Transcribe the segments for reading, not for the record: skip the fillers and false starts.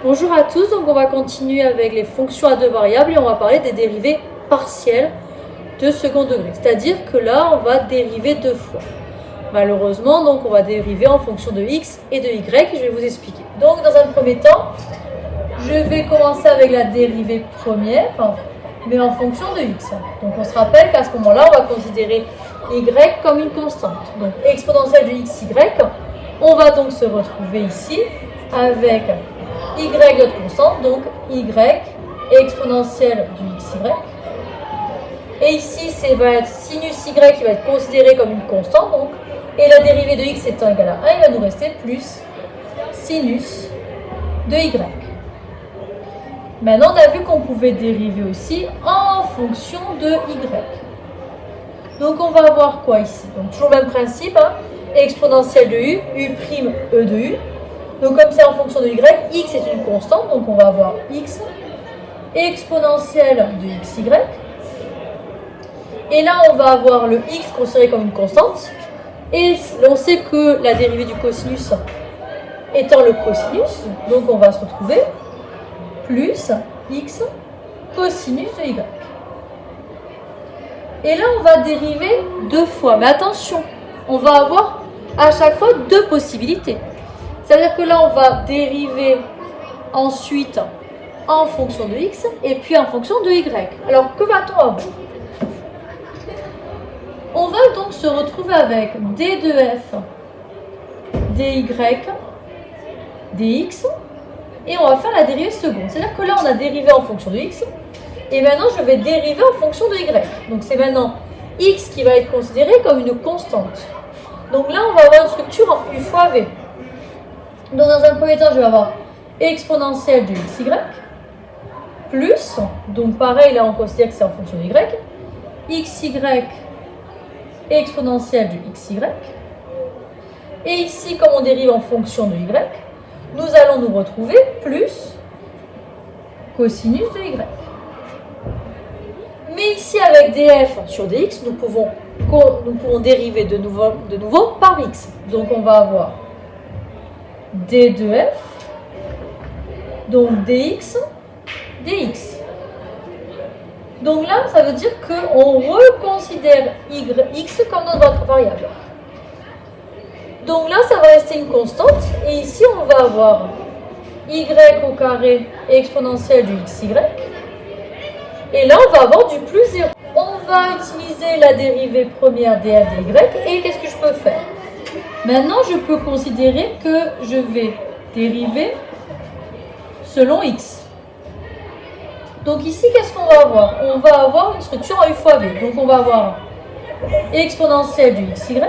Bonjour à tous, donc on va continuer avec les fonctions à deux variables et on va parler des dérivées partielles de second degré. C'est-à-dire que là, on va dériver deux fois. Malheureusement, donc on va dériver en fonction de x et de y, je vais vous expliquer. Donc dans un premier temps, je vais commencer avec la dérivée première, mais en fonction de x. Donc on se rappelle qu'à ce moment-là, on va considérer y comme une constante. Donc exponentielle de xy, on va donc se retrouver ici avec y notre constante, donc y exponentielle du xy. Et ici, ça va être sinus y qui va être considéré comme une constante, donc, et la dérivée de x étant égale à 1, il va nous rester plus sinus de y. Maintenant, on a vu qu'on pouvait dériver aussi en fonction de y. Donc, on va avoir quoi ici? Donc, toujours le même principe, exponentielle de u, u' e de u. Donc, comme c'est en fonction de y, x est une constante, donc on va avoir x exponentielle de xy. Et là, on va avoir le x considéré comme une constante. Et on sait que la dérivée du cosinus étant le cosinus, donc on va se retrouver plus x cosinus de y. Et là, on va dériver deux fois. Mais attention, on va avoir à chaque fois deux possibilités. C'est-à-dire que là, on va dériver ensuite en fonction de x et puis en fonction de y. Alors, que va-t-on avoir? On va donc se retrouver avec d de f, dy, dx, et on va faire la dérivée seconde. C'est-à-dire que là, on a dérivé en fonction de x, et maintenant, je vais dériver en fonction de y. Donc, c'est maintenant x qui va être considéré comme une constante. Donc là, on va avoir une structure en u fois v. Donc, dans un premier temps, je vais avoir exponentielle de xy, plus, donc pareil, là, on considère que c'est en fonction de y, xy exponentielle du xy. Et ici, comme on dérive en fonction de y, nous allons nous retrouver plus cosinus de y. Mais ici, avec df sur dx, nous pouvons dériver de nouveau par x. Donc, on va avoir d de f, donc dx, dx. Donc là, ça veut dire qu'on reconsidère x comme notre variable. Donc là, ça va rester une constante. Et ici, on va avoir y au carré exponentielle du xy. Et là, on va avoir du plus 0. On va utiliser la dérivée première df dy. Et qu'est-ce que je peux faire? Maintenant, je peux considérer que je vais dériver selon x. Donc ici, qu'est-ce qu'on va avoir? On va avoir une structure en u fois v. Donc on va avoir exponentielle du xy.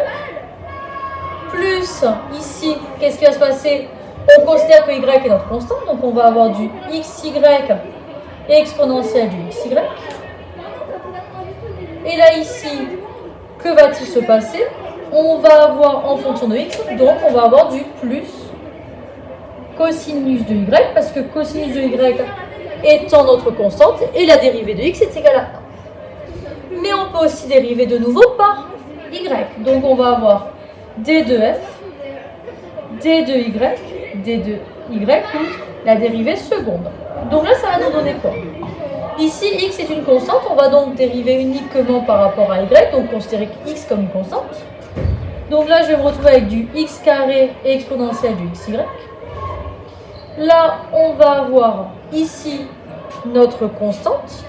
Plus, ici, qu'est-ce qui va se passer? On considère que y est notre constante. Donc on va avoir du xy exponentielle du xy. Et là, ici, que va-t-il se passer? On va avoir en fonction de x, donc on va avoir du plus cosinus de y, parce que cosinus de y étant notre constante, et la dérivée de x est égale à 1. Mais on peut aussi dériver de nouveau par y. Donc on va avoir d de f, d de y, d de y, ou la dérivée seconde. Donc là, ça va nous donner quoi? Ici, x est une constante, on va donc dériver uniquement par rapport à y, donc considérer x comme une constante. Donc là, je vais me retrouver avec du x carré exponentielle du xy. Là, on va avoir ici notre constante.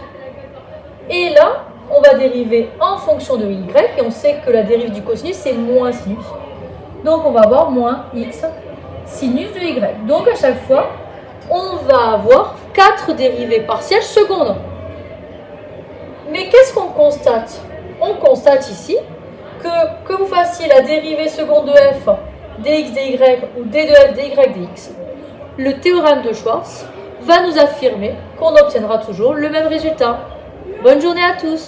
Et là, on va dériver en fonction de y. Et on sait que la dérive du cosinus, c'est moins sinus. Donc, on va avoir moins x sinus de y. Donc, à chaque fois, on va avoir 4 dérivées partielles secondes. Mais qu'est-ce qu'on constate? On constate ici que vous fassiez la dérivée seconde de f dx dy ou d de f dy dx, le théorème de Schwartz va nous affirmer qu'on obtiendra toujours le même résultat. Bonne journée à tous!